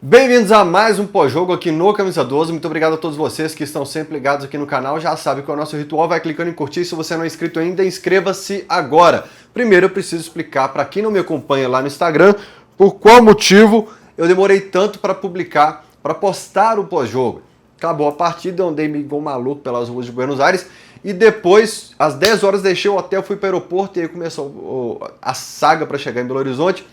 Bem-vindos a mais um pós-jogo aqui no Camisa 12. Muito obrigado a todos vocês que estão sempre ligados aqui no canal. Já sabe que é o nosso ritual, vai clicando em curtir. Se você não é inscrito ainda, inscreva-se agora. Primeiro eu preciso explicar para quem não me acompanha lá no Instagram por qual motivo eu demorei tanto para postar o pós-jogo. Acabou a partida, eu andei igual maluco pelas ruas de Buenos Aires e depois, às 10 horas, deixei o hotel, fui para o aeroporto e aí começou a saga para chegar em Belo Horizonte.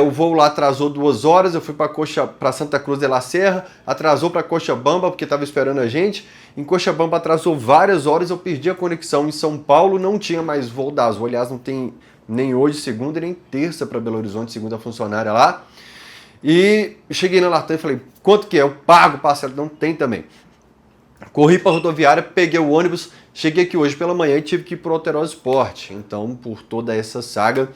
O voo lá atrasou 2 horas, eu fui para Santa Cruz de la Serra, atrasou para Cochabamba porque estava esperando a gente. Em Cochabamba atrasou várias horas, eu perdi a conexão em São Paulo, não tinha mais voo da Azul, aliás, não tem nem hoje, segunda, nem terça para Belo Horizonte, segunda funcionária lá. E cheguei na Latam e falei, quanto que é? Eu pago parcela, não tem também. Corri para a rodoviária, peguei o ônibus, cheguei aqui hoje pela manhã e tive que ir para o Alterosa Sport. Então, por toda essa saga,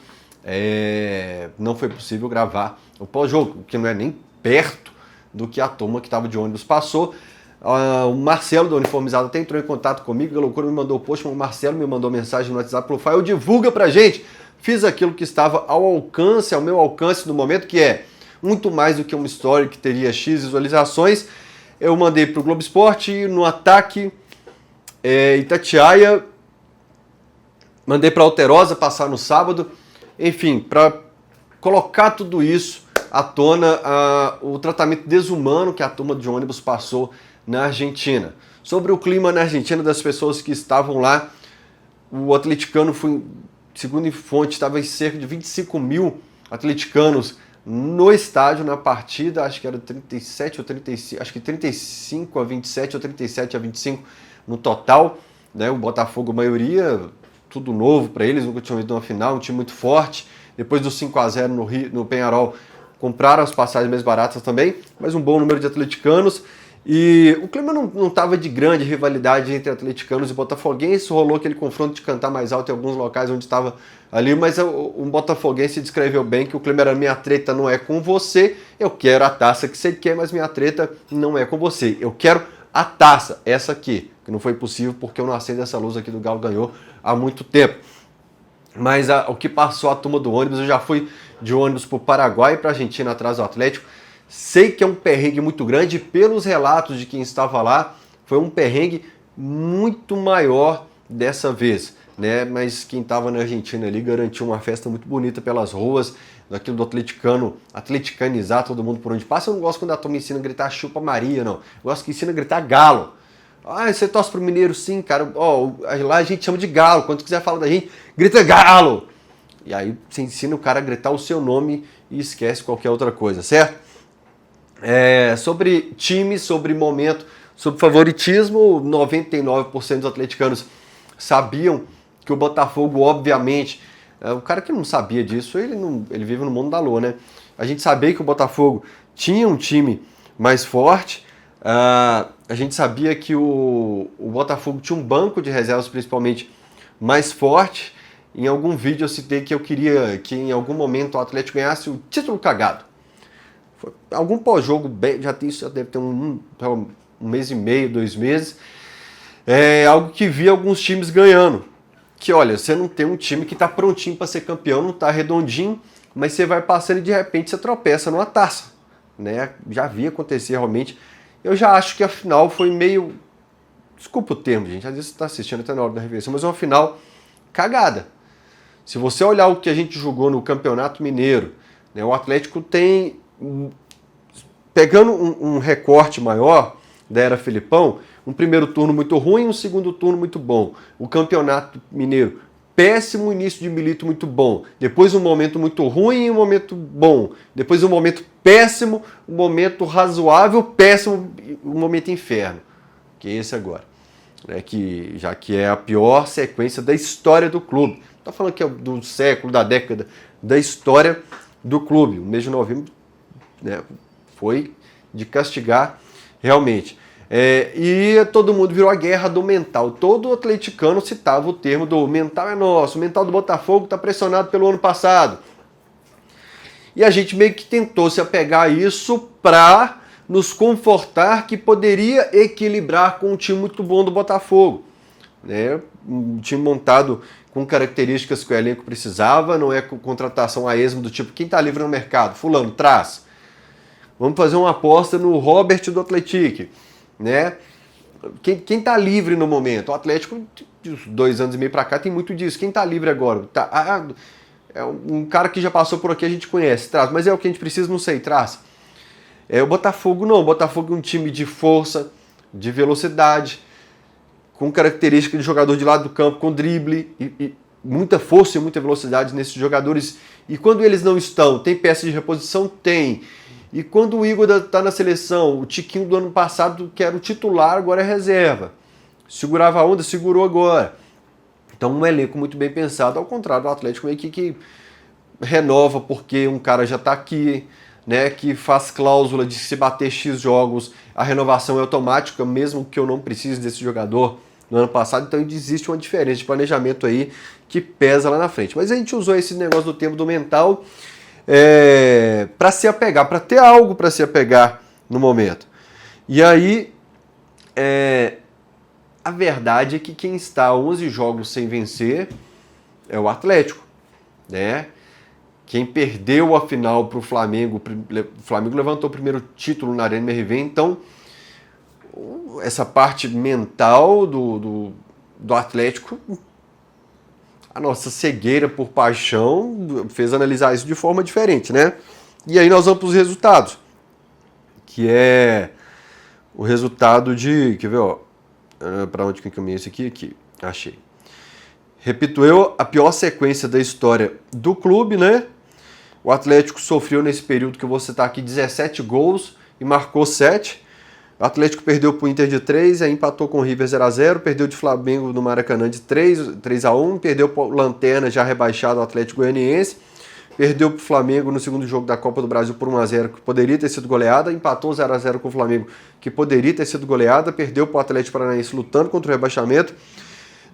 não foi possível gravar o pós-jogo, que não é nem perto do que a turma que estava de ônibus passou. O Marcelo da Uniformizada até entrou em contato comigo, a loucura me mandou o post, o Marcelo me mandou mensagem no WhatsApp, falou, Fael, divulga pra gente. Fiz aquilo que estava ao meu alcance no momento, que é muito mais do que uma story que teria X visualizações. Eu mandei para o Globo Esporte, no ataque, Itatiaia, mandei para Alterosa passar no sábado. Enfim, para colocar tudo isso à tona, o tratamento desumano que a turma de ônibus passou na Argentina. Sobre o clima na Argentina das pessoas que estavam lá, o atleticano foi, segundo fonte, estava em cerca de 25 mil atleticanos no estádio, na partida, acho que era 37 ou 35, acho que 35 a 27 ou 37 a 25 no total, né? O Botafogo, a maioria, tudo novo para eles, nunca tinham ido uma final, um time muito forte. Depois do 5-0 no Peñarol, compraram as passagens mais baratas também, mas um bom número de atleticanos. E o clima não estava de grande rivalidade entre atleticanos e botafoguenses, rolou aquele confronto de cantar mais alto em alguns locais onde estava ali, mas um botafoguense descreveu bem que o clima era minha treta não é com você, eu quero a taça que você quer, mas minha treta não é com você, eu quero a taça, essa aqui, que não foi possível porque eu não acendo essa luz aqui do Galo ganhou há muito tempo. Mas o que passou a turma do ônibus, eu já fui de ônibus para o Paraguai e para a Argentina atrás do Atlético. Sei que é um perrengue muito grande e pelos relatos de quem estava lá, foi um perrengue muito maior dessa vez, né? Mas quem estava na Argentina ali garantiu uma festa muito bonita pelas ruas, daquilo do atleticano, atleticanizar todo mundo por onde passa. Eu não gosto quando a turma ensina a gritar chupa Maria, não. Eu gosto que ensina a gritar galo. Ah, você torce pro Mineiro? Sim, cara. Lá a gente chama de galo. Quando quiser falar da gente, grita galo. E aí você ensina o cara a gritar o seu nome e esquece qualquer outra coisa, certo? Sobre time, sobre momento, sobre favoritismo, 99% dos atleticanos sabiam que o Botafogo, obviamente, o cara que não sabia disso, ele vive no mundo da lua, né? A gente sabia que o Botafogo tinha um time mais forte, a gente sabia que o Botafogo tinha um banco de reservas principalmente mais forte. Em algum vídeo eu citei que eu queria que em algum momento o Atlético ganhasse o título cagado. Algum pós-jogo, já deve ter um mês e meio, 2 meses, algo que vi alguns times ganhando. Que olha, você não tem um time que está prontinho para ser campeão, não está redondinho, mas você vai passando e de repente você tropeça numa taça, né? Já vi acontecer realmente. Eu já acho que a final foi meio, desculpa o termo, gente, às vezes você está assistindo até na hora da refeição, mas é uma final cagada. Se você olhar o que a gente jogou no Campeonato Mineiro, né, o Atlético tem, pegando um recorte maior da era Felipão, um primeiro turno muito ruim, um segundo turno muito bom. O Campeonato Mineiro, péssimo, início de Milito muito bom. Depois um momento muito ruim e um momento bom. Depois um momento péssimo, um momento razoável, péssimo, um momento inferno. Que é esse agora. Já que é a pior sequência da história do clube. Não estou falando que é do século, da década, da história do clube. O mês de novembro, né, foi de castigar realmente. E todo mundo virou a guerra do mental. Todo atleticano citava o termo do mental é nosso, o mental do Botafogo está pressionado pelo ano passado. E a gente meio que tentou se apegar a isso para nos confortar que poderia equilibrar com um time muito bom do Botafogo. Né? Um time montado com características que o elenco precisava, não é contratação a esmo do tipo, quem está livre no mercado? Fulano, traz. Vamos fazer uma aposta no Robert do Atlético, né? Quem tá livre no momento? O Atlético, de 2 anos e meio para cá, tem muito disso. Quem tá livre agora? É um cara que já passou por aqui, a gente conhece, traz. Mas é o que a gente precisa, não sei, traz. O Botafogo não. O Botafogo é um time de força, de velocidade, com característica de jogador de lado do campo, com drible, e muita força e muita velocidade nesses jogadores. E quando eles não estão, tem peça de reposição? Tem. E quando o Igor está na seleção, o Tiquinho do ano passado, que era o titular, agora é reserva. Segurava a onda, segurou agora. Então um elenco muito bem pensado, ao contrário do Atlético, meio que renova porque um cara já está aqui, né, que faz cláusula de se bater X jogos, a renovação é automática, mesmo que eu não precise desse jogador no ano passado, então existe uma diferença de planejamento aí que pesa lá na frente. Mas a gente usou esse negócio do tempo do mental para se apegar, para ter algo para se apegar no momento. E aí, a verdade é que quem está 11 jogos sem vencer é o Atlético, né? Quem perdeu a final para o Flamengo levantou o primeiro título na Arena MRV, então essa parte mental do Atlético, a nossa cegueira por paixão fez analisar isso de forma diferente, né? E aí nós vamos para os resultados, que é o resultado de, quer ver, ó, para onde que eu caminhei isso aqui? Aqui, achei. Repito eu, a pior sequência da história do clube, né? O Atlético sofreu nesse período que eu vou citar aqui 17 gols e marcou 7. O Atlético perdeu para o Inter de 3, aí empatou com o River 0x0, perdeu de Flamengo no Maracanã de 3x1, perdeu para o Lanterna já rebaixado o Atlético Goianiense, perdeu para o Flamengo no segundo jogo da Copa do Brasil por 1x0, que poderia ter sido goleada, empatou 0x0 com o Flamengo, que poderia ter sido goleada, perdeu para o Atlético Paranaense lutando contra o rebaixamento,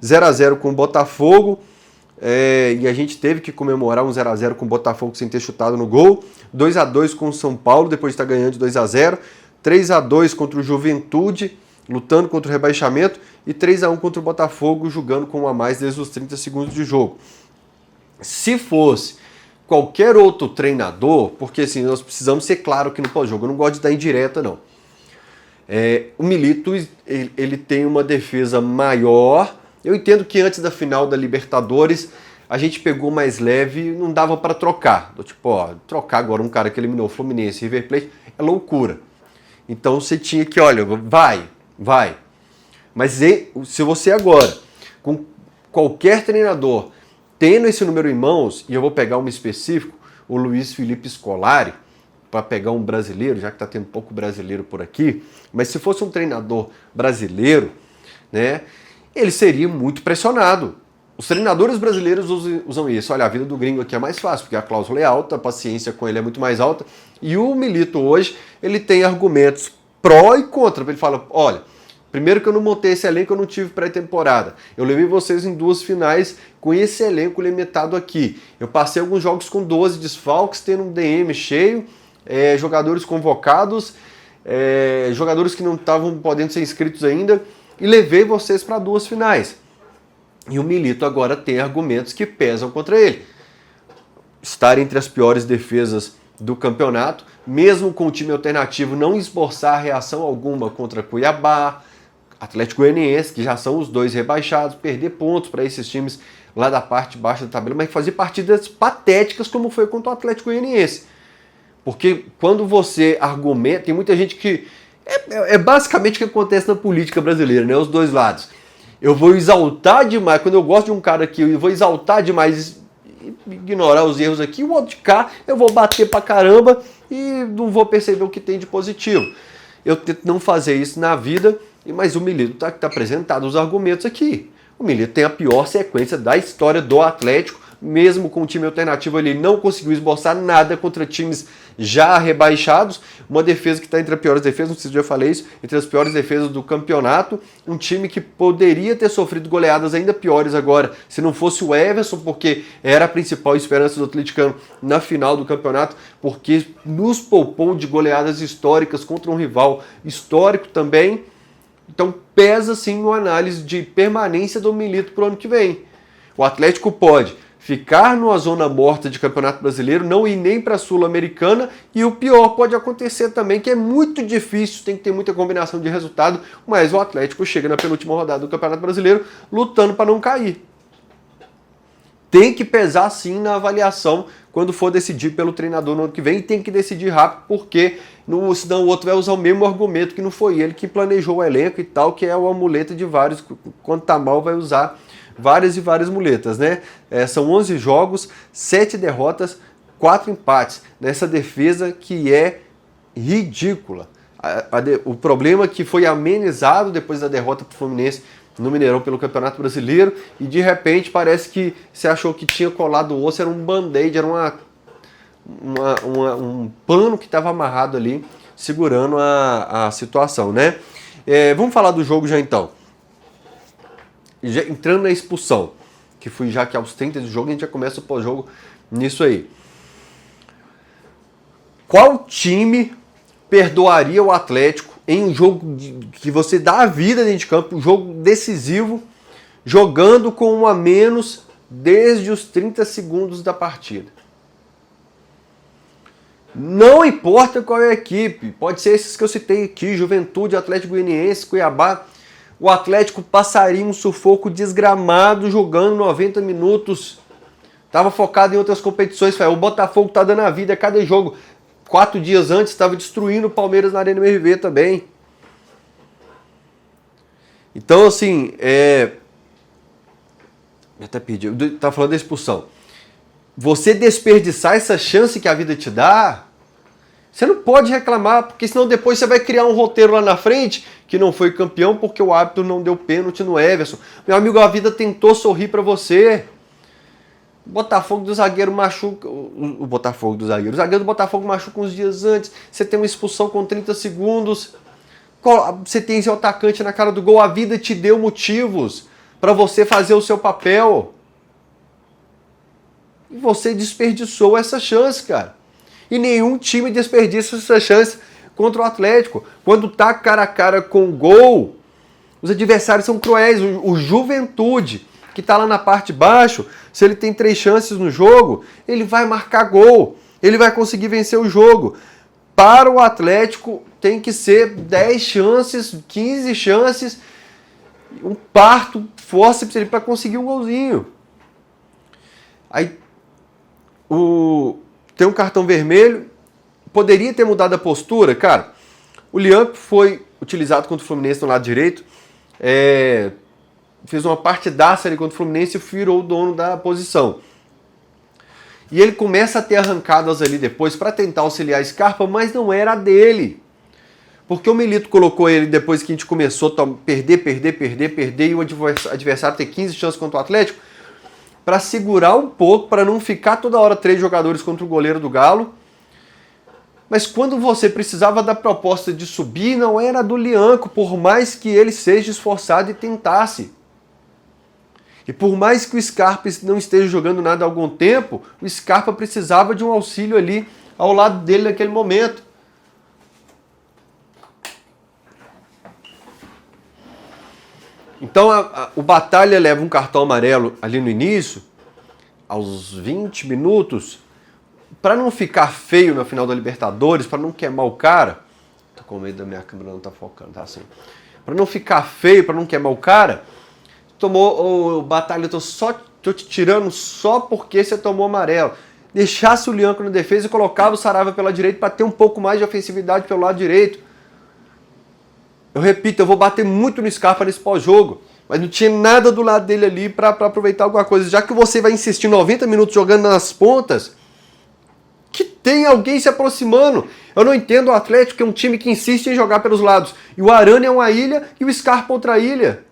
0x0 com o Botafogo, e a gente teve que comemorar um 0x0 com o Botafogo sem ter chutado no gol, 2x2 com o São Paulo, depois de estar ganhando de 2x0, 3x2 contra o Juventude, lutando contra o rebaixamento, e 3x1 contra o Botafogo, jogando com um a mais desde os 30 segundos de jogo. Se fosse qualquer outro treinador, porque assim, nós precisamos ser claro que no pós-jogo, eu não gosto de dar indireta não. O Milito, ele tem uma defesa maior. Eu entendo que antes da final da Libertadores, a gente pegou mais leve e não dava para trocar. Tipo, trocar agora um cara que eliminou o Fluminense e River Plate é loucura. Então você tinha que, olha, vai. Mas se você agora, com qualquer treinador, tendo esse número em mãos, e eu vou pegar um específico, o Luiz Felipe Scolari, para pegar um brasileiro, já que está tendo pouco brasileiro por aqui, mas se fosse um treinador brasileiro, né, ele seria muito pressionado. Os treinadores brasileiros usam isso. Olha, a vida do gringo aqui é mais fácil, porque a cláusula é alta, a paciência com ele é muito mais alta, e o Milito hoje, ele tem argumentos pró e contra. Ele fala, olha, primeiro que eu não montei esse elenco, eu não tive pré-temporada. Eu levei vocês em 2 finais com esse elenco limitado aqui. Eu passei alguns jogos com 12 desfalques, tendo um DM cheio, jogadores convocados, jogadores que não estavam podendo ser inscritos ainda, e levei vocês para 2 finais. E o Milito agora tem argumentos que pesam contra ele. Estar entre as piores defesas do campeonato, mesmo com o time alternativo não esboçar reação alguma contra Cuiabá, Atlético Goianiense, que já são os 2 rebaixados, perder pontos para esses times lá da parte baixa da tabela, mas fazer partidas patéticas como foi contra o Atlético Goianiense. Porque quando você argumenta, tem muita gente que... É basicamente o que acontece na política brasileira, né? Os dois lados. Eu vou exaltar demais, quando eu gosto de um cara aqui, eu vou exaltar demais e ignorar os erros aqui, o outro de cá, eu vou bater pra caramba e não vou perceber o que tem de positivo. Eu tento não fazer isso na vida, mas o Milito tá apresentado os argumentos aqui. O Milito tem a pior sequência da história do Atlético, mesmo com o time alternativo ele não conseguiu esboçar nada contra times já rebaixados, uma defesa que está entre as piores defesas, não sei se eu já falei isso, entre as piores defesas do campeonato, um time que poderia ter sofrido goleadas ainda piores agora, se não fosse o Everson, porque era a principal esperança do atleticano na final do campeonato, porque nos poupou de goleadas históricas contra um rival histórico também. Então pesa sim uma análise de permanência do Milito para o ano que vem. O Atlético pode ficar numa zona morta de Campeonato Brasileiro, não ir nem para a Sul-Americana, e o pior pode acontecer também, que é muito difícil, tem que ter muita combinação de resultado, mas o Atlético chega na penúltima rodada do Campeonato Brasileiro lutando para não cair. Tem que pesar sim na avaliação quando for decidir pelo treinador no ano que vem, e tem que decidir rápido, porque senão o outro vai usar o mesmo argumento que não foi ele que planejou o elenco e tal, que é o amuleta de vários, quando tá mal vai usar várias e várias muletas, né? São 11 jogos, 7 derrotas, 4 empates, nessa defesa que é ridícula. O problema é que foi amenizado depois da derrota para o Fluminense no Mineirão pelo Campeonato Brasileiro, e de repente parece que você achou que tinha colado o osso, era um band-aid, era um pano que estava amarrado ali, segurando a situação, né? Vamos falar do jogo já então. Já entrando na expulsão, que fui já que aos 30 do jogo, a gente já começa o pós-jogo nisso aí. Qual time perdoaria o Atlético em um jogo que você dá a vida dentro de campo, um jogo decisivo, jogando com um a menos desde os 30 segundos da partida? Não importa qual é a equipe, pode ser esses que eu citei aqui, Juventude, Atlético Goianiense, Cuiabá, o Atlético passaria um sufoco desgramado jogando 90 minutos. Estava focado em outras competições, o Botafogo está dando a vida a cada jogo. 4 dias antes estava destruindo o Palmeiras na Arena MRV também. Então, assim, eu até perdi, tá falando da expulsão. Você desperdiçar essa chance que a vida te dá, você não pode reclamar, porque senão depois você vai criar um roteiro lá na frente que não foi campeão porque o árbitro não deu pênalti no Everson. Meu amigo, a vida tentou sorrir para você. O Botafogo do zagueiro machuca. O Botafogo do zagueiro. O zagueiro do Botafogo machuca uns dias antes. Você tem uma expulsão com 30 segundos. Você tem seu atacante na cara do gol. A vida te deu motivos para você fazer o seu papel. E você desperdiçou essa chance, cara. E nenhum time desperdiça essa chance contra o Atlético. Quando tá cara a cara com o gol, os adversários são cruéis. O Juventude, que tá lá na parte de baixo, se ele tem 3 chances no jogo, ele vai marcar gol. Ele vai conseguir vencer o jogo. Para o Atlético, tem que ser 10 chances, 15 chances, um parto, fórceps para conseguir um golzinho. Aí, tem um cartão vermelho, poderia ter mudado a postura, cara. O Lianco foi utilizado contra o Fluminense no lado direito, fez uma partidaça ali contra o Fluminense e virou o dono da posição. E ele começa a ter arrancadas ali depois para tentar auxiliar a Scarpa, mas não era a dele. Porque o Milito colocou ele depois que a gente começou a perder, e o adversário ter 15 chances contra o Atlético, para segurar um pouco, para não ficar toda hora 3 jogadores contra o goleiro do Galo. Mas quando você precisava da proposta de subir, não era do Lianco, por mais que ele seja esforçado e tentasse. E por mais que o Scarpa não esteja jogando nada há algum tempo, o Scarpa precisava de um auxílio ali ao lado dele naquele momento. Então o Batalha leva um cartão amarelo ali no início, aos 20 minutos, para não ficar feio na final da Libertadores, para não queimar o cara. Tô com medo da minha câmera não tá focando, tá assim. Para não ficar feio, para não queimar o cara, tomou o Batalha, tô te tirando só porque você tomou amarelo. Deixasse o Lianco na defesa e colocava o Saravia pela direita para ter um pouco mais de ofensividade pelo lado direito. Eu repito, eu vou bater muito no Scarpa nesse pós-jogo, mas não tinha nada do lado dele ali para aproveitar alguma coisa. Já que você vai insistir 90 minutos jogando nas pontas, que tem alguém se aproximando. Eu não entendo o Atlético, que é um time que insiste em jogar pelos lados. E o Arana é uma ilha e o Scarpa outra ilha.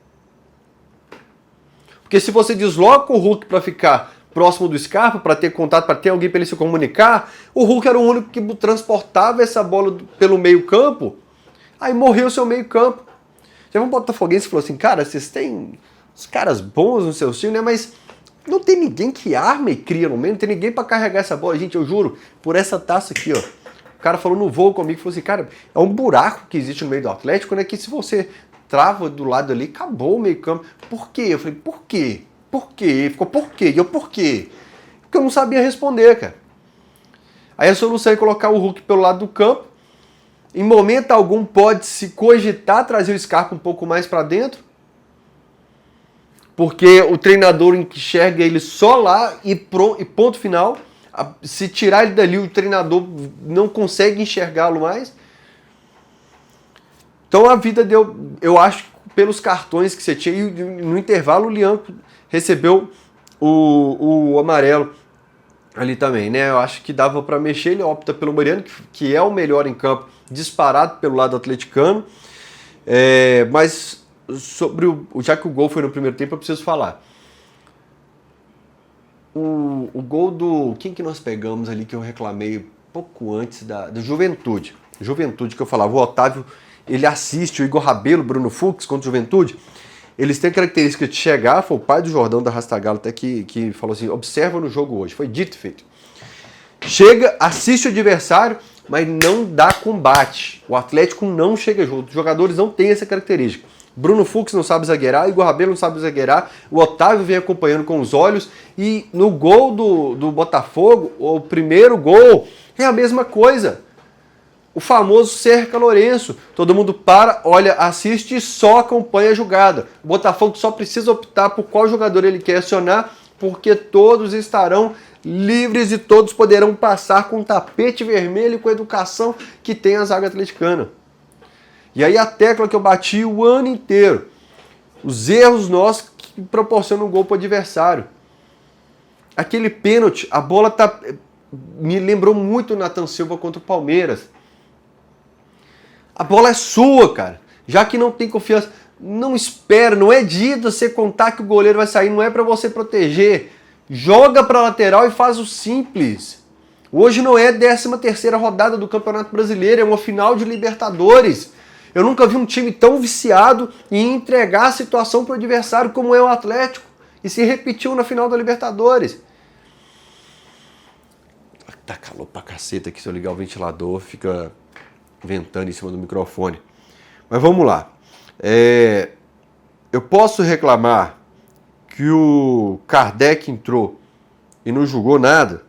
Porque se você desloca o Hulk para ficar próximo do Scarpa, para ter contato, para ter alguém para ele se comunicar, o Hulk era o único que transportava essa bola pelo meio campo. Aí morreu o seu meio campo. Já um botafoguense falou assim, cara, vocês têm os caras bons no seu time, né? Mas não tem ninguém que arma e cria no meio, não tem ninguém para carregar essa bola. Gente, eu juro, por essa taça aqui, ó. O cara falou no voo comigo, falou assim, cara, é um buraco que existe no meio do Atlético, né? Que se você trava do lado ali, acabou o meio campo. Por quê? Eu falei, por quê? por quê? Ficou por quê? E eu, por quê? Porque eu não sabia responder, cara. Aí a solução é colocar o Hulk pelo lado do campo. Em momento algum pode-se cogitar trazer o Scarpa um pouco mais para dentro, porque o treinador enxerga ele só lá e ponto final. Se tirar ele dali, o treinador não consegue enxergá-lo mais. Então a vida deu, eu acho, pelos cartões que você tinha, e no intervalo o Lian recebeu o amarelo ali também, né? Eu acho que dava para mexer, ele opta pelo Mariano, que é o melhor em campo, disparado pelo lado atleticano. Mas já que o gol foi no primeiro tempo, eu preciso falar. O gol do... Quem que nós pegamos ali que eu reclamei pouco antes do Juventude? Juventude que eu falava, o Otávio, ele assiste o Igor Rabelo, Bruno Fux contra o Juventude. Eles têm a característica de chegar, foi o pai do Jordão da Rastagalo até que falou assim, observa no jogo hoje, foi dito e feito. Chega, assiste o adversário, mas não dá combate. O Atlético não chega junto, os jogadores não têm essa característica. Bruno Fux não sabe zagueirar, Igor Rabelo não sabe zagueirar, o Otávio vem acompanhando com os olhos, e no gol do Botafogo, o primeiro gol, é a mesma coisa. O famoso cerca Lourenço. Todo mundo para, olha, assiste e só acompanha a jogada. O Botafogo só precisa optar por qual jogador ele quer acionar, porque todos estarão livres e todos poderão passar com tapete vermelho e com a educação que tem a zaga atleticana. E aí a tecla que eu bati o ano inteiro. Os erros nossos que proporcionam um gol para o adversário. Aquele pênalti, a bola me lembrou muito o Nathan Silva contra o Palmeiras. A bola é sua, cara. Já que não tem confiança, não espera, não é dia de você contar que o goleiro vai sair, não é para você proteger. Joga para lateral e faz o simples. Hoje não é a 13ª rodada do Campeonato Brasileiro, é uma final de Libertadores. Eu nunca vi um time tão viciado em entregar a situação para o adversário como é o Atlético. E se repetiu na final da Libertadores. Tá calor pra caceta aqui, se eu ligar o ventilador fica ventando em cima do microfone. Mas vamos lá. Eu posso reclamar que o Kardec entrou e não jogou nada?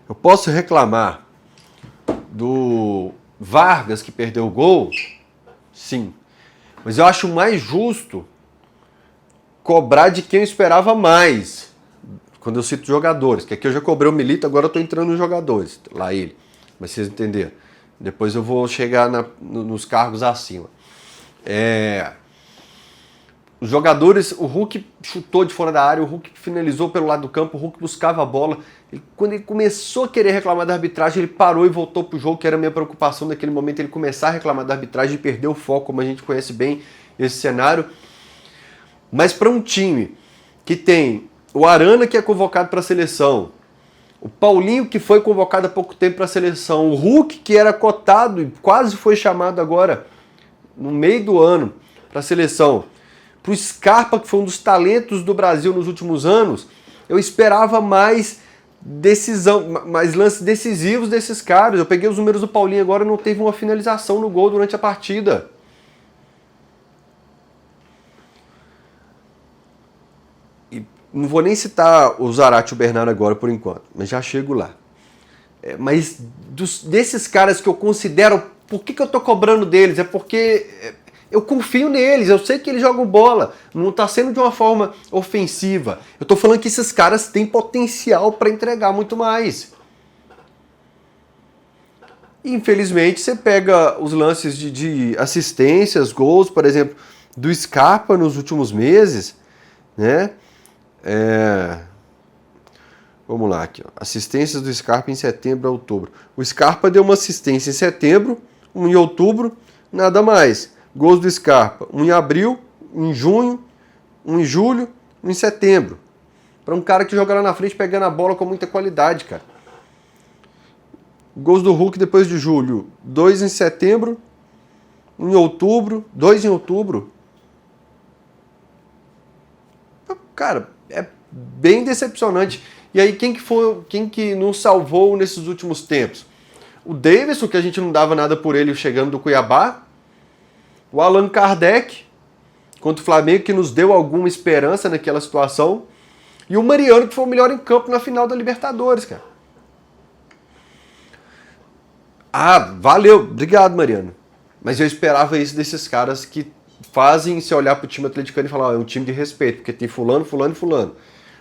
Eu posso reclamar do Vargas que perdeu o gol? Sim. Mas eu acho mais justo cobrar de quem eu esperava mais. Quando eu cito jogadores, que aqui eu já cobrei o Milito, agora eu estou entrando nos jogadores, lá ele, mas vocês entenderam. Depois eu vou chegar nos cargos acima. Os jogadores, o Hulk chutou de fora da área, o Hulk finalizou pelo lado do campo, o Hulk buscava a bola. Quando ele começou a querer reclamar da arbitragem, ele parou e voltou pro jogo, que era a minha preocupação naquele momento, ele começar a reclamar da arbitragem e perder o foco, como a gente conhece bem esse cenário. Mas para um time que tem o Arana, que é convocado para a seleção, o Paulinho, que foi convocado há pouco tempo para a seleção, o Hulk, que era cotado e quase foi chamado agora, no meio do ano, para a seleção, para o Scarpa, que foi um dos talentos do Brasil nos últimos anos, eu esperava mais decisão, mais lances decisivos desses caras. Eu peguei os números do Paulinho agora, não teve uma finalização no gol durante a partida. Não vou nem citar o Zarate e o Bernardo agora por enquanto, mas já chego lá. Mas desses caras que eu considero, por que eu tô cobrando deles? É porque eu confio neles, eu sei que eles jogam bola, não tá sendo de uma forma ofensiva. Eu tô falando que esses caras têm potencial para entregar muito mais. Infelizmente, você pega os lances de assistências, gols, por exemplo, do Scarpa nos últimos meses, né? Vamos lá aqui, ó. Assistências do Scarpa em setembro a outubro. O Scarpa deu uma assistência em setembro, um em outubro, nada mais. Gols do Scarpa, um em abril, um em junho, um em julho, um em setembro. Para um cara que joga lá na frente pegando a bola com muita qualidade, cara. Gols do Hulk depois de julho, 2 em setembro, 1 em outubro, 2 em outubro. Cara, é bem decepcionante. E aí, quem que nos salvou nesses últimos tempos? O Davidson, que a gente não dava nada por ele chegando do Cuiabá. O Allan Kardec, contra o Flamengo, que nos deu alguma esperança naquela situação. E o Mariano, que foi o melhor em campo na final da Libertadores, cara. Ah, valeu. Obrigado, Mariano. Mas eu esperava isso desses caras que fazem se olhar pro time atleticano e falar, é um time de respeito, porque tem fulano, fulano e fulano.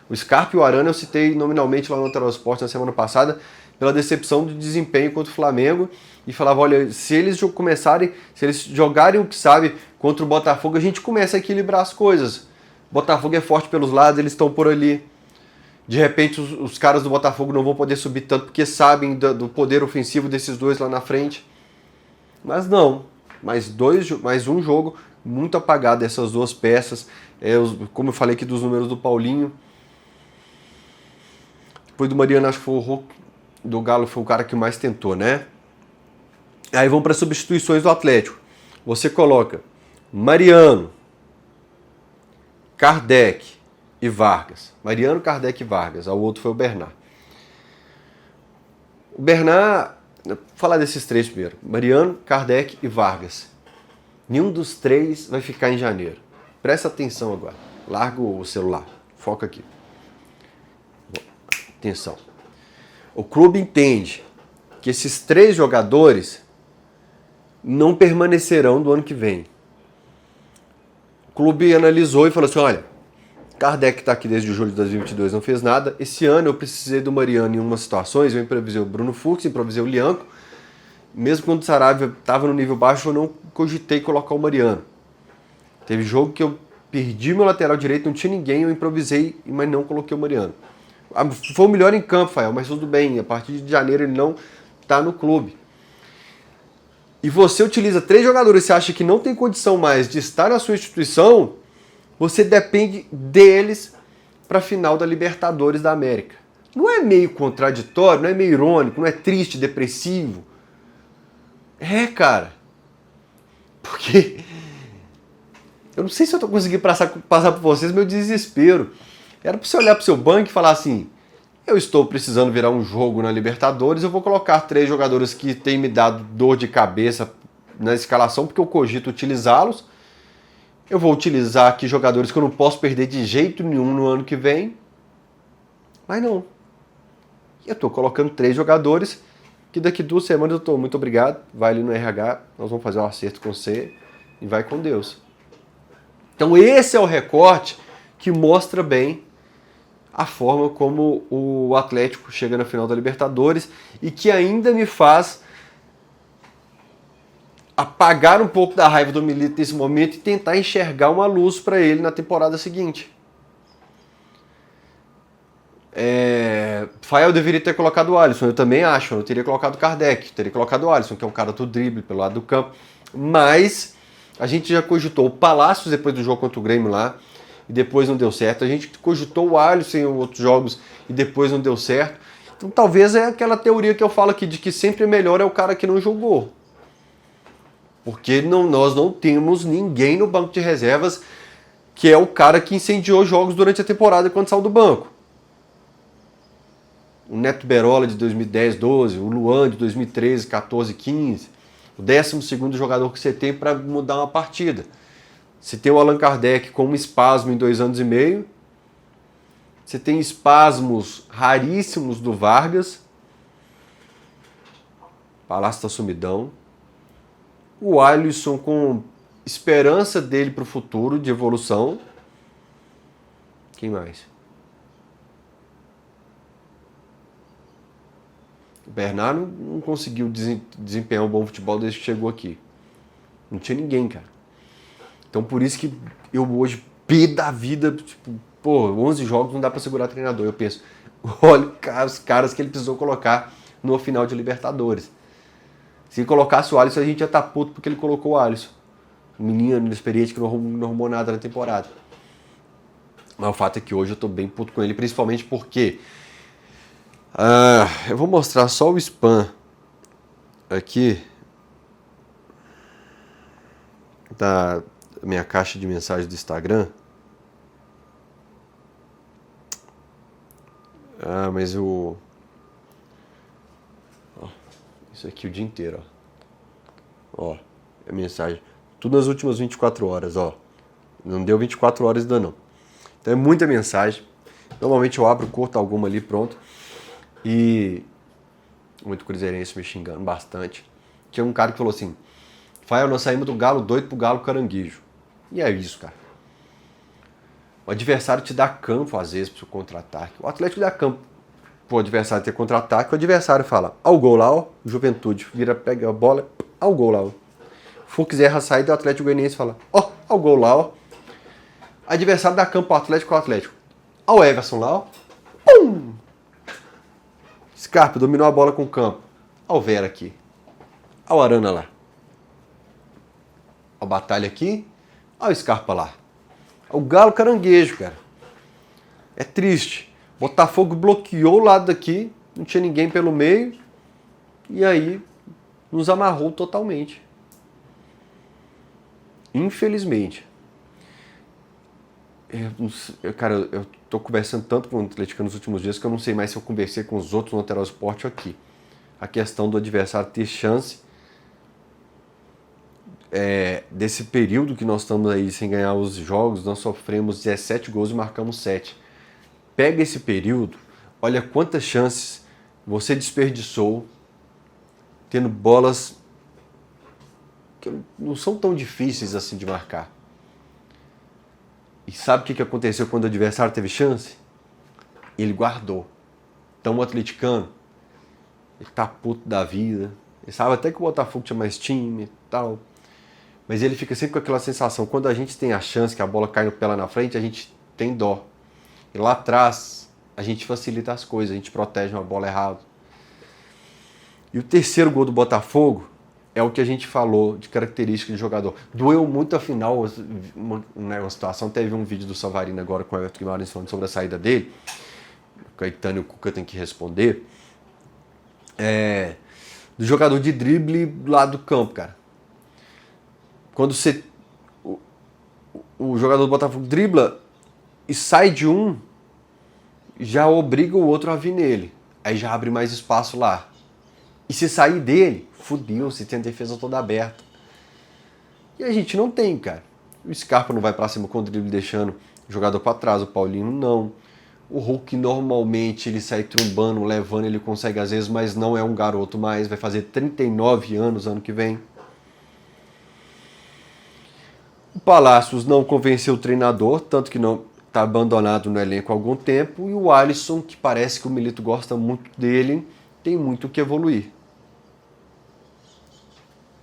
O Scarpa e o Arana eu citei nominalmente lá no Lateral Esporte na semana passada pela decepção de desempenho contra o Flamengo e falava, olha, se eles começarem, se eles jogarem o que sabe contra o Botafogo, a gente começa a equilibrar as coisas. O Botafogo é forte pelos lados, eles estão por ali. De repente os caras do Botafogo não vão poder subir tanto porque sabem do poder ofensivo desses dois lá na frente. Mas não, mais um jogo muito apagado dessas duas peças. Como eu falei aqui dos números do Paulinho. Depois do Mariano, acho que foi o Hulk do Galo, foi o cara que mais tentou, né? Aí vamos para as substituições do Atlético. Você coloca Mariano, Kardec e Vargas. Mariano, Kardec e Vargas. O outro foi o Bernard. O Bernard, vou falar desses três primeiro. Mariano, Kardec e Vargas. Nenhum dos três vai ficar em janeiro. Presta atenção agora. Larga o celular. Foca aqui. Atenção. O clube entende que esses três jogadores não permanecerão do ano que vem. O clube analisou e falou assim, olha, Kardec está aqui desde julho de 2022, não fez nada. Esse ano eu precisei do Mariano em umas situações, eu improvisei o Bruno Fux, improvisei o Lianco. Mesmo quando o Saravia estava no nível baixo, eu não cogitei colocar o Mariano. Teve jogo que eu perdi meu lateral direito, não tinha ninguém, eu improvisei, mas não coloquei o Mariano. Foi o melhor em campo, Fael, mas tudo bem, a partir de janeiro ele não está no clube. E você utiliza três jogadores, você acha que não tem condição mais de estar na sua instituição, você depende deles para a final da Libertadores da América. Não é meio contraditório, não é meio irônico, não é triste, depressivo? É, cara. Porque eu não sei se eu estou conseguindo passar por vocês meu desespero. Era para você olhar para o seu banco e falar assim, eu estou precisando virar um jogo na Libertadores, eu vou colocar três jogadores que têm me dado dor de cabeça na escalação, porque eu cogito utilizá-los. Eu vou utilizar aqui jogadores que eu não posso perder de jeito nenhum no ano que vem. Mas não. Eu estou colocando três jogadores que daqui 2 semanas eu estou, muito obrigado, vai ali no RH, nós vamos fazer um acerto com você e vai com Deus. Então esse é o recorte que mostra bem a forma como o Atlético chega na final da Libertadores e que ainda me faz apagar um pouco da raiva do Milito nesse momento e tentar enxergar uma luz para ele na temporada seguinte. Fael deveria ter colocado o Alisson, eu também acho, eu teria colocado o Kardec, teria colocado o Alisson, que é um cara do drible pelo lado do campo, mas a gente já cogitou o Palácios depois do jogo contra o Grêmio lá, e depois não deu certo, a gente cogitou o Alisson em outros jogos e depois não deu certo, então talvez é aquela teoria que eu falo aqui, de que sempre melhor é o cara que não jogou, porque nós não temos ninguém no banco de reservas que é o cara que incendiou jogos durante a temporada quando saiu do banco. O Neto Berola de 2010, 12, o Luan de 2013, 14, 15, o 12º jogador que você tem para mudar uma partida. Você tem o Allan Kardec com um espasmo em 2 anos e meio, você tem espasmos raríssimos do Vargas, Palácio está sumidão, o Alisson com esperança dele para o futuro de evolução, quem mais? O Bernard não conseguiu desempenhar um bom futebol desde que chegou aqui. Não tinha ninguém, cara. Então por isso que eu hoje, pé da vida, tipo, 11 jogos não dá pra segurar treinador. Eu penso, olha os caras que ele precisou colocar no final de Libertadores. Se ele colocasse o Alisson, a gente ia estar puto porque ele colocou o Alisson. Um menino inexperiente que não arrumou nada na temporada. Mas o fato é que hoje eu tô bem puto com ele, principalmente porque... eu vou mostrar só o spam aqui da minha caixa de mensagem do Instagram. Mas isso aqui o dia inteiro, ó. Ó, é mensagem. Tudo nas últimas 24 horas, ó. Não deu 24 horas ainda não. Então é muita mensagem. Normalmente eu abro, curto alguma ali, pronto. E muito cruzeirense me xingando bastante. Tinha um cara que falou assim: Fael, nós saímos do galo doido pro galo caranguejo. E é isso, cara. O adversário te dá campo, às vezes, pro seu contra-ataque. O Atlético dá campo pro adversário ter contra-ataque. O adversário fala: ao gol lá, ó. Juventude vira, pega a bola, ao gol lá, ó. Fux erra a saída, o Atlético Goianiense fala: ó, ao gol lá, ó. Adversário dá campo pro Atlético, o Atlético. Ao Everson lá, ó. Pum! Scarpa dominou a bola com o campo. Ao Vera aqui. Ao Arana lá. Ao Batalha aqui. Ao Scarpa lá. Ao Galo caranguejo, cara. É triste. Botafogo bloqueou o lado daqui. Não tinha ninguém pelo meio. E aí nos amarrou totalmente. Infelizmente. Eu tô conversando tanto com o Atlético nos últimos dias que eu não sei mais se eu conversei com os outros no Lateral Esporte ou aqui. A questão do adversário ter chance desse período que nós estamos aí sem ganhar os jogos, nós sofremos 17 gols e marcamos 7. Pega esse período, olha quantas chances você desperdiçou tendo bolas que não são tão difíceis assim de marcar. E sabe o que aconteceu quando o adversário teve chance? Ele guardou. Então o atleticano, ele tá puto da vida. Ele sabe até que o Botafogo tinha mais time e tal. Mas ele fica sempre com aquela sensação. Quando a gente tem a chance que a bola cai no pé lá na frente, a gente tem dó. E lá atrás, a gente facilita as coisas. A gente protege uma bola errada. E o terceiro gol do Botafogo é o que a gente falou de característica de jogador. Doeu muito a final, uma situação. Teve um vídeo do Savarino agora com o Everton Guimarães falando sobre a saída dele. O Caetano e o Cuca tem que responder. Do jogador de drible lá do campo, cara. Quando o jogador do Botafogo dribla e sai de um, já obriga o outro a vir nele. Aí já abre mais espaço lá. E se sair dele, fudeu, se tem a defesa toda aberta. E a gente não tem, cara. O Scarpa não vai pra cima com o drible deixando o jogador pra trás, o Paulinho não. O Hulk normalmente ele sai trumbando, levando, ele consegue às vezes, mas não é um garoto mais, vai fazer 39 anos ano que vem. O Palácios não convenceu o treinador, tanto que não está abandonado no elenco há algum tempo. E o Alisson, que parece que o Milito gosta muito dele, tem muito o que evoluir.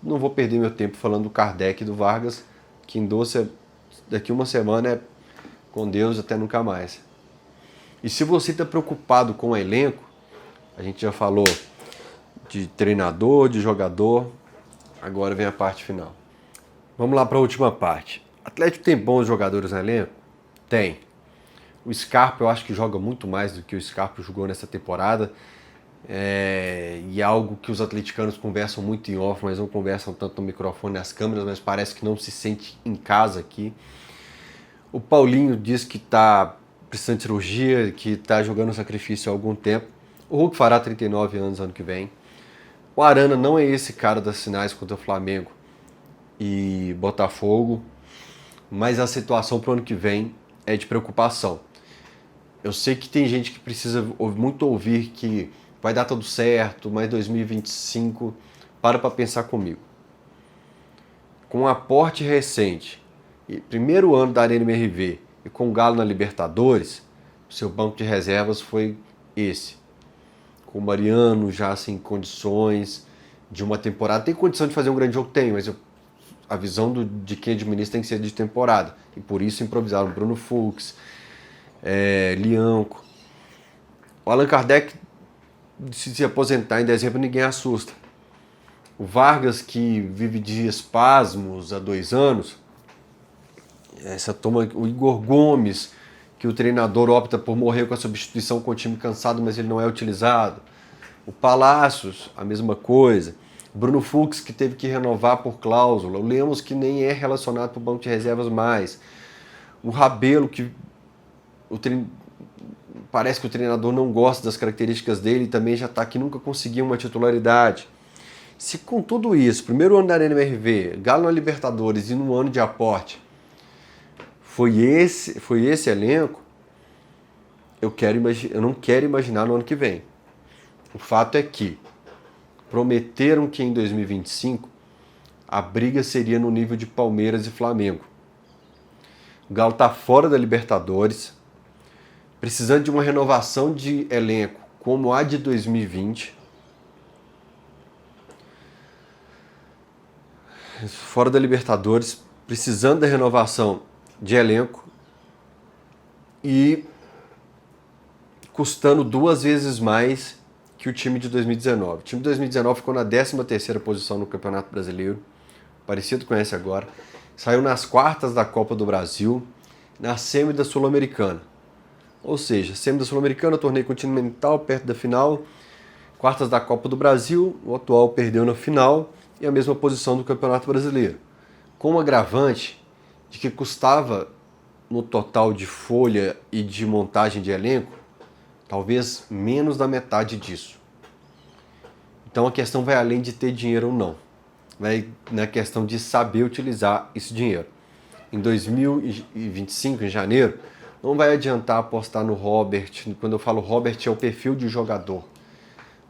Não vou perder meu tempo falando do Kardec e do Vargas, que daqui uma semana é com Deus até nunca mais. E se você está preocupado com o elenco, a gente já falou de treinador, de jogador, agora vem a parte final. Vamos lá para a última parte. O Atlético tem bons jogadores no elenco? Tem. O Scarpa eu acho que joga muito mais do que o Scarpa jogou nessa temporada. E é algo que os atleticanos conversam muito em off, mas não conversam tanto no microfone, nas câmeras, mas parece que não se sente em casa aqui. O Paulinho diz que está precisando de cirurgia, que está jogando sacrifício há algum tempo. O Hulk fará 39 anos ano que vem. O Arana não é esse cara das finais contra o Flamengo e Botafogo, mas a situação para o ano que vem é de preocupação. Eu sei que tem gente que precisa muito ouvir que vai dar tudo certo, mas 2025, para pensar comigo. Com um aporte recente, primeiro ano da Arena MRV e com o Galo na Libertadores, o seu banco de reservas foi esse. Com o Mariano já sem condições de uma temporada. Tem condição de fazer um grande jogo? Tem, mas a visão de quem administra tem que ser de temporada. E por isso improvisaram Bruno Fux, Lianco. O Allan Kardec, se aposentar em dezembro, ninguém assusta. O Vargas, que vive de espasmos há 2 anos, o Igor Gomes, que o treinador opta por morrer com a substituição com o time cansado, mas ele não é utilizado. O Palácios, a mesma coisa. Bruno Fux, que teve que renovar por cláusula. O Lemos, que nem é relacionado para o banco de reservas mais. O Rabelo, que parece que o treinador não gosta das características dele e também já está aqui, nunca conseguiu uma titularidade. Se com tudo isso, primeiro ano da Arena MRV, Galo na Libertadores e no ano de aporte, foi esse elenco, eu não quero imaginar no ano que vem. O fato é que prometeram que em 2025 a briga seria no nível de Palmeiras e Flamengo. O Galo está fora da Libertadores, precisando de uma renovação de elenco como a de 2020. Fora da Libertadores, precisando da renovação de elenco e custando 2 vezes mais que o time de 2019. O time de 2019 ficou na 13ª posição no Campeonato Brasileiro, parecido com esse agora. Saiu nas quartas da Copa do Brasil, na semi da Sul-Americana. Ou seja, semi da Sul-Americana, torneio continental, perto da final, quartas da Copa do Brasil, o atual perdeu na final e a mesma posição do Campeonato Brasileiro. Com um agravante de que custava, no total de folha e de montagem de elenco, talvez menos da metade disso. Então a questão vai além de ter dinheiro ou não. Vai na questão de saber utilizar esse dinheiro. Em 2025, em janeiro, não vai adiantar apostar no Robert. Quando eu falo Robert, é o perfil de jogador.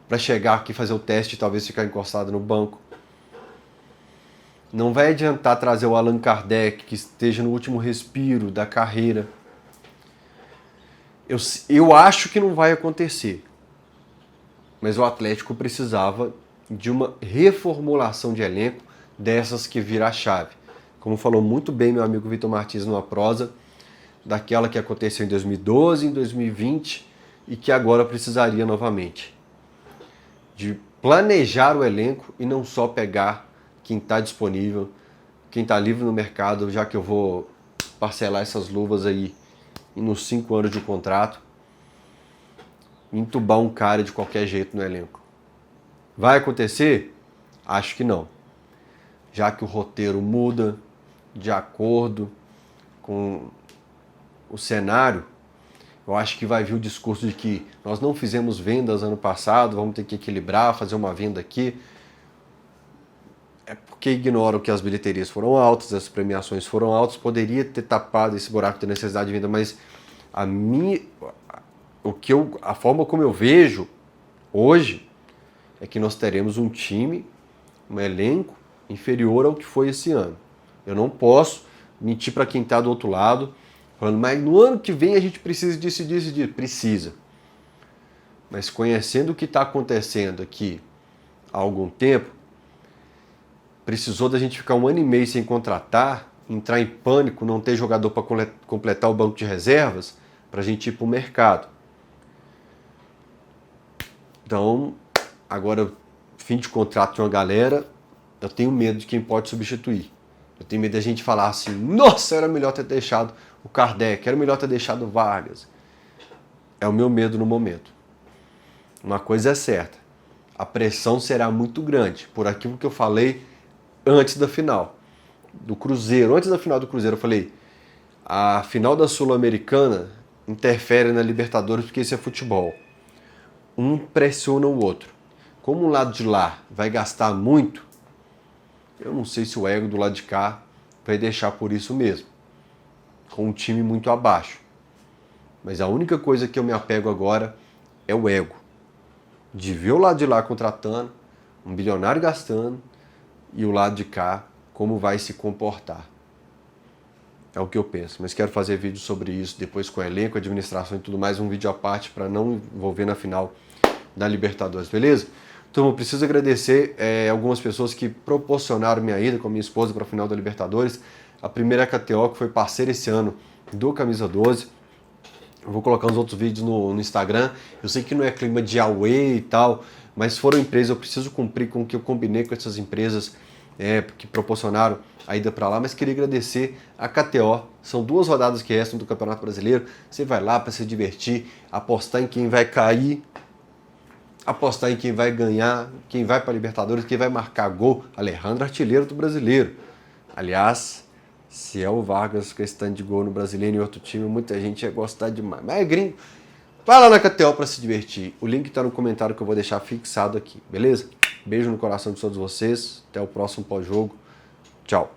Para chegar aqui, fazer o teste e talvez ficar encostado no banco. Não vai adiantar trazer o Allan Kardec, que esteja no último respiro da carreira. Eu acho que não vai acontecer. Mas o Atlético precisava de uma reformulação de elenco dessas que vira a chave. Como falou muito bem meu amigo Vitor Martins numa prosa, daquela que aconteceu em 2012, em 2020 e que agora precisaria novamente. De planejar o elenco e não só pegar quem está disponível, quem está livre no mercado, já que eu vou parcelar essas luvas aí nos 5 anos de contrato, entubar um cara de qualquer jeito no elenco. Vai acontecer? Acho que não. Já que o roteiro muda de acordo com o cenário, eu acho que vai vir o discurso de que nós não fizemos vendas ano passado, vamos ter que equilibrar, fazer uma venda aqui. É porque ignoram que as bilheterias foram altas, as premiações foram altas, poderia ter tapado esse buraco de necessidade de venda, mas a forma como eu vejo hoje é que nós teremos um time, um elenco inferior ao que foi esse ano. Eu não posso mentir para quem está do outro lado, falando, mas no ano que vem a gente precisa disso. Precisa. Mas conhecendo o que está acontecendo aqui há algum tempo, precisou da gente ficar 1 ano e meio sem contratar, entrar em pânico, não ter jogador para completar o banco de reservas, para a gente ir para o mercado. Então, agora, fim de contrato de uma galera, eu tenho medo de quem pode substituir. Eu tenho medo da gente falar assim, nossa, era melhor ter deixado o Kardec, era melhor ter deixado o Vargas. É o meu medo no momento. Uma coisa é certa, a pressão será muito grande, por aquilo que eu falei antes da final do Cruzeiro. Antes da final do Cruzeiro eu falei, a final da Sul-Americana interfere na Libertadores porque isso é futebol. Um pressiona o outro. Como o lado de lá vai gastar muito, eu não sei se o ego do lado de cá vai deixar por isso mesmo, com um time muito abaixo. Mas a única coisa que eu me apego agora é o ego. De ver o lado de lá contratando, um bilionário gastando, e o lado de cá como vai se comportar. É o que eu penso, mas quero fazer vídeo sobre isso depois com elenco, administração e tudo mais, um vídeo à parte para não envolver na final da Libertadores, beleza? Então eu preciso agradecer algumas pessoas que proporcionaram minha ida com a minha esposa para a final da Libertadores. A primeira é a KTO, que foi parceira esse ano do Camisa 12. Eu vou colocar uns outros vídeos no Instagram. Eu sei que não é clima de away e tal, mas foram empresas, eu preciso cumprir com o que eu combinei com essas empresas que proporcionaram a ida para lá, mas queria agradecer a KTO. São 2 rodadas que restam do Campeonato Brasileiro. Você vai lá para se divertir, apostar em quem vai cair, apostar em quem vai ganhar, quem vai para a Libertadores, quem vai marcar gol. Alejandro, artilheiro do Brasileiro. Aliás, se é o Vargas com esse tanto de gol no Brasileiro e em outro time, muita gente ia gostar demais. Mas é gringo. Vai lá na KTO para se divertir. O link está no comentário que eu vou deixar fixado aqui, beleza? Beijo no coração de todos vocês. Até o próximo pós-jogo. Tchau.